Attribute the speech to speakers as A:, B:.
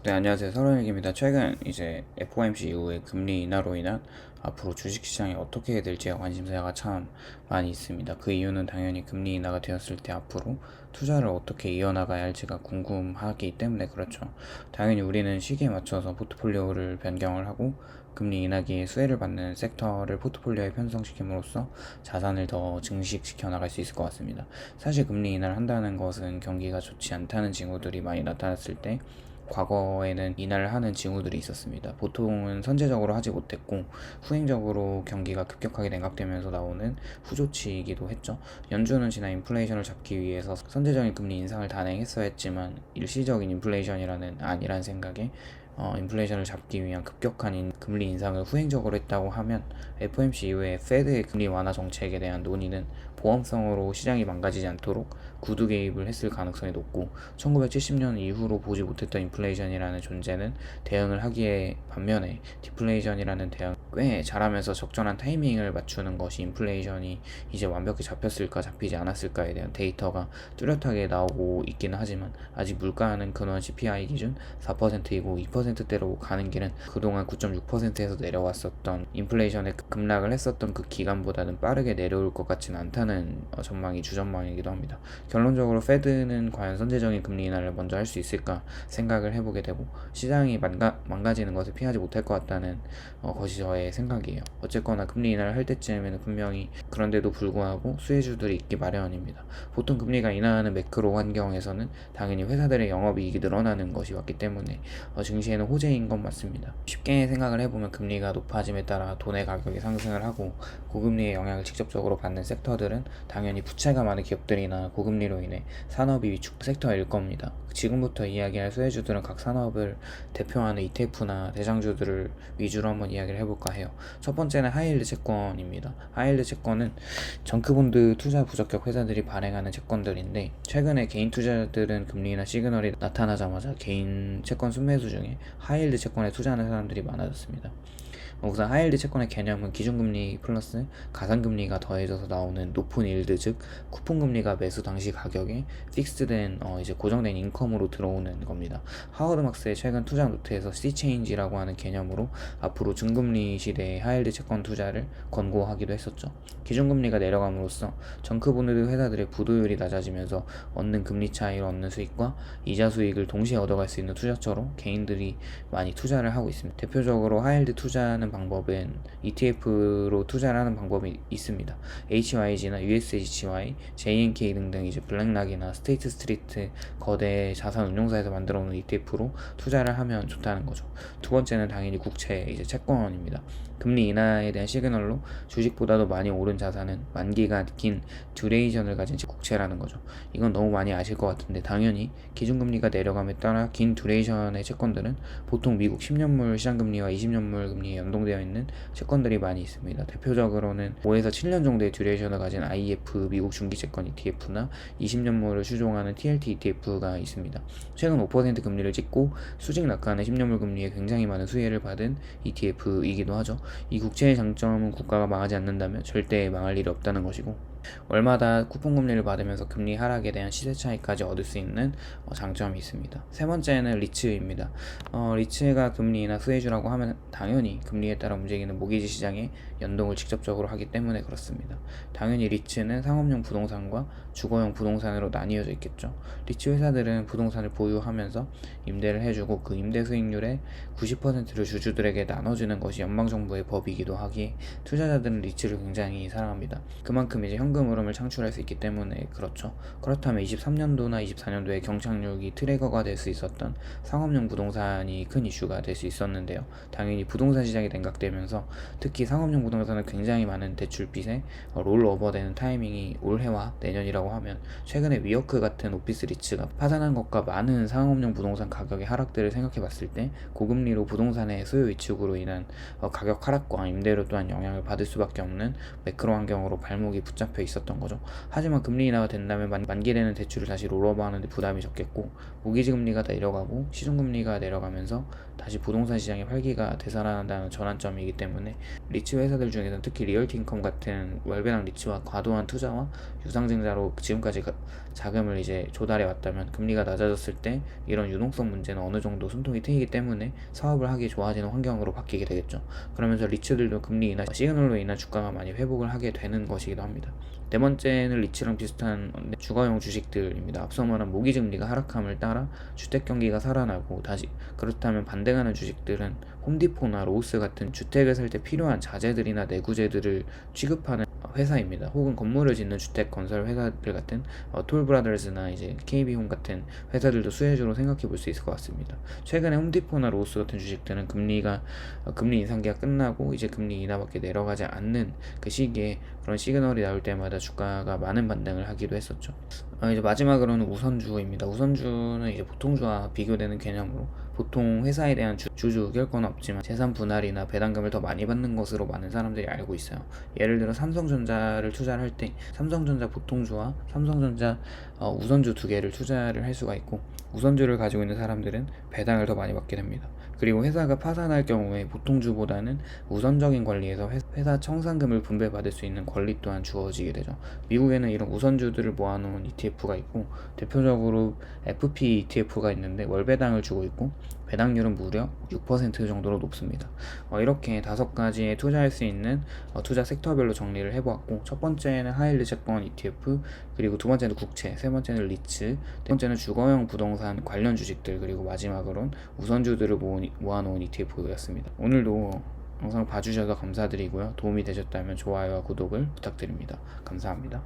A: 네, 안녕하세요. 서른일기입니다. 최근 이제 FOMC 이후에 금리 인하로 인한 앞으로 주식시장이 어떻게 될지에 관심사가 참 많이 있습니다. 그 이유는 당연히 금리 인하가 되었을 때 앞으로 투자를 어떻게 이어나가야 할지가 궁금하기 때문에 그렇죠. 당연히 우리는 시기에 맞춰서 포트폴리오를 변경을 하고 금리 인하기에 수혜를 받는 섹터를 포트폴리오에 편성시킴으로써 자산을 더 증식시켜 나갈 수 있을 것 같습니다. 사실 금리 인하를 한다는 것은 경기가 좋지 않다는 징후들이 많이 나타났을 때 과거에는 인하를 하는 징후들이 있었습니다. 보통은 선제적으로 하지 못했고 후행적으로 경기가 급격하게 냉각되면서 나오는 후조치이기도 했죠. 연준은 지난 인플레이션을 잡기 위해서 선제적인 금리 인상을 단행했어야 했지만 일시적인 인플레이션이라는 아니란 생각에 인플레이션을 잡기 위한 급격한 금리 인상을 후행적으로 했다고 하면 FOMC 이후에 페드의 금리 완화 정책에 대한 논의는 보험성으로 시장이 망가지지 않도록 구두 개입을 했을 가능성이 높고 1970년 이후로 보지 못했던 인플레이션이라는 존재는 대응을 하기에 반면에 디플레이션이라는 대응 꽤 잘하면서 적절한 타이밍을 맞추는 것이 인플레이션이 이제 완벽히 잡혔을까 잡히지 않았을까에 대한 데이터가 뚜렷하게 나오고 있기는 하지만 아직 물가는 근원 CPI 기준 4%이고 2%대로 가는 길은 그동안 9.6%에서 내려왔었던 인플레이션에 급락을 했었던 그 기간보다는 빠르게 내려올 것 같지는 않다는 전망이 주전망이기도 합니다. 결론적으로 페드는 과연 선제적인 금리 인하를 먼저 할 수 있을까 생각을 해보게 되고 시장이 망가지는 것을 피하지 못할 것 같다는 것이 저의 생각이에요. 어쨌거나 금리 인하를 할 때쯤에는 분명히 그런데도 불구하고 수혜주들이 있기 마련입니다. 보통 금리가 인하하는 매크로 환경에서는 당연히 회사들의 영업이익이 늘어나는 것이 왔기 때문에 증시에는 호재인 건 맞습니다. 쉽게 생각을 해보면 금리가 높아짐에 따라 돈의 가격이 상승을 하고 고금리의 영향을 직접적으로 받는 섹터들은 당연히 부채가 많은 기업들이나 고금리로 인해 산업이 위축 섹터일 겁니다. 지금부터 이야기할 수혜주들은 각 산업을 대표하는 ETF나 대장주들을 위주로 한번 이야기를 해볼까 해요. 첫 번째는 하이힐드 채권입니다. 하이힐드 채권은 정크본드 투자 부적격 회사들이 발행하는 채권들인데 최근에 개인 투자자들은 금리나 시그널이 나타나자마자 개인 채권 순매수 중에 하이힐드 채권에 투자하는 사람들이 많아졌습니다. 우선 하이힐드 채권의 개념은 기준금리 플러스 가산금리가 더해져서 나오는 높은 일드, 즉 쿠폰금리가 매수 당시 가격에 픽스된 이제 고정된 인컴으로 들어오는 겁니다. 하워드 막스의 최근 투자 노트에서 C체인지라고 하는 개념으로 앞으로 중금리 시대의 하이힐드 채권 투자를 권고하기도 했었죠. 기준금리가 내려감으로써 정크본드 회사들의 부도율이 낮아지면서 얻는 금리 차이로 얻는 수익과 이자 수익을 동시에 얻어갈 수 있는 투자처로 개인들이 많이 투자를 하고 있습니다. 대표적으로 하이힐드 투자하는 방법은 ETF로 투자를 하는 방법이 있습니다. HYG나 USHY, JNK 등등 이제 블랙락이나 스테이트 스트리트 거대 자산 운용사에서 만들어 놓은 ETF로 투자를 하면 좋다는 거죠. 두 번째는 당연히 국채, 이제 채권입니다. 금리 인하에 대한 시그널로 주식보다도 많이 오른 자산은 만기가 긴 듀레이션을 가진 국채라는 거죠. 이건 너무 많이 아실 것 같은데 당연히 기준금리가 내려감에 따라 긴 듀레이션의 채권들은 보통 미국 10년물 시장금리와 20년물 금리에 연동되어 있는 채권들이 많이 있습니다. 대표적으로는 5에서 7년 정도의 듀레이션을 가진 IF 미국 중기채권 ETF나 20년물을 추종하는 TLT ETF가 있습니다. 최근 5% 금리를 찍고 수직 낙하하는 10년물 금리에 굉장히 많은 수혜를 받은 ETF이기도 하죠. 이 국채의 장점은 국가가 망하지 않는다면 절대 망할 일이 없다는 것이고 월마다 쿠폰 금리를 받으면서 금리 하락에 대한 시세 차익까지 얻을 수 있는 장점이 있습니다. 세 번째는 리츠입니다. 리츠가 금리 인하 수혜주라고 하면 당연히 금리에 따라 움직이는 모기지 시장에 연동을 직접적으로 하기 때문에 그렇습니다. 당연히 리츠는 상업용 부동산과 주거용 부동산으로 나뉘어져 있겠죠. 리츠 회사들은 부동산을 보유하면서 임대를 해주고 그 임대 수익률의 90%를 주주들에게 나눠주는 것이 연방정부의 법이기도 하기에 투자자들은 리츠를 굉장히 사랑합니다. 그만큼 이제 현금 흐름을 창출할 수 있기 때문에 그렇죠. 그렇다면 23년도나 24년도에 경착륙이 트리거가 될 수 있었던 상업용 부동산이 큰 이슈가 될 수 있었는데요. 당연히 부동산 시장이 냉각되면서 특히 상업용 부동산은 굉장히 많은 대출빚에 롤오버되는 타이밍이 올해와 내년이라고 하면 최근에 위어크 같은 오피스 리츠가 파산한 것과 많은 상업용 부동산 가격의 하락들을 생각해 봤을 때 고금리로 부동산의 수요 위축으로 인한 가격 하락과 임대료 또한 영향을 받을 수밖에 없는 매크로 환경으로 발목이 붙잡혀 잡혀 있었던 거죠. 하지만 금리 인하가 된다면 만기되는 대출을 다시 롤오버하는데 부담이 적겠고, 모기지 금리가 내려가고 시중금리가 내려가면서 다시 부동산 시장의 활기가 되살아난다는 전환점이기 때문에 리츠 회사들 중에서는 특히 리얼티인컴 같은 월배당 리츠와 과도한 투자와 유상증자로 지금까지 자금을 이제 조달해 왔다면, 금리가 낮아졌을 때 이런 유동성 문제는 어느 정도 숨통이 트이기 때문에 사업을 하기 좋아지는 환경으로 바뀌게 되겠죠. 그러면서 리츠들도 금리 인하 시그널로 인한 주가가 많이 회복을 하게 되는 것이기도 합니다. 네 번째는 리츠랑 비슷한 주거용 주식들입니다. 앞서 말한 모기지 금리가 하락함을 따라 주택 경기가 살아나고, 다시 그렇다면 반대가는 주식들은 홈디포나 로우스 같은 주택을 살 때 필요한 자재들이나 내구재들을 취급하는 회사입니다. 혹은 건물을 짓는 주택 건설 회사들 같은 톨브라더스나 이제 KB홈 같은 회사들도 수혜주로 생각해 볼 수 있을 것 같습니다. 최근에 홈디포나 로우스 같은 주식들은 금리 인상기가 끝나고 이제 금리 인하밖에 내려가지 않는 그 시기에 그런 시그널이 나올 때마다 주가가 많은 반등을 하기도 했었죠. 이제 마지막으로는 우선주입니다. 우선주는 이제 보통주와 비교되는 개념으로, 보통 회사에 대한 주주 의결권은 없지만 재산 분할이나 배당금을 더 많이 받는 것으로 많은 사람들이 알고 있어요. 예를 들어 삼성전자를 투자를 할 때 삼성전자 보통주와 삼성전자 우선주 두 개를 투자를 할 수가 있고, 우선주를 가지고 있는 사람들은 배당을 더 많이 받게 됩니다. 그리고 회사가 파산할 경우에 보통주보다는 우선적인 권리에서 회사 청산금을 분배받을 수 있는 권리 또한 주어지게 되죠. 미국에는 이런 우선주들을 모아놓은 ETF가 있고, 대표적으로 FP ETF가 있는데 월배당을 주고 있고 배당률은 무려 6% 정도로 높습니다. 이렇게 5가지에 투자할 수 있는 투자 섹터별로 정리를 해보았고, 첫 번째는 하이힐드 채권 ETF, 그리고 두 번째는 국채, 세 번째는 리츠, 네 번째는 주거용 부동산 관련 주식들, 그리고 마지막으로는 우선주들을 모아놓은 ETF였습니다. 오늘도 영상 봐주셔서 감사드리고요. 도움이 되셨다면 좋아요와 구독을 부탁드립니다. 감사합니다.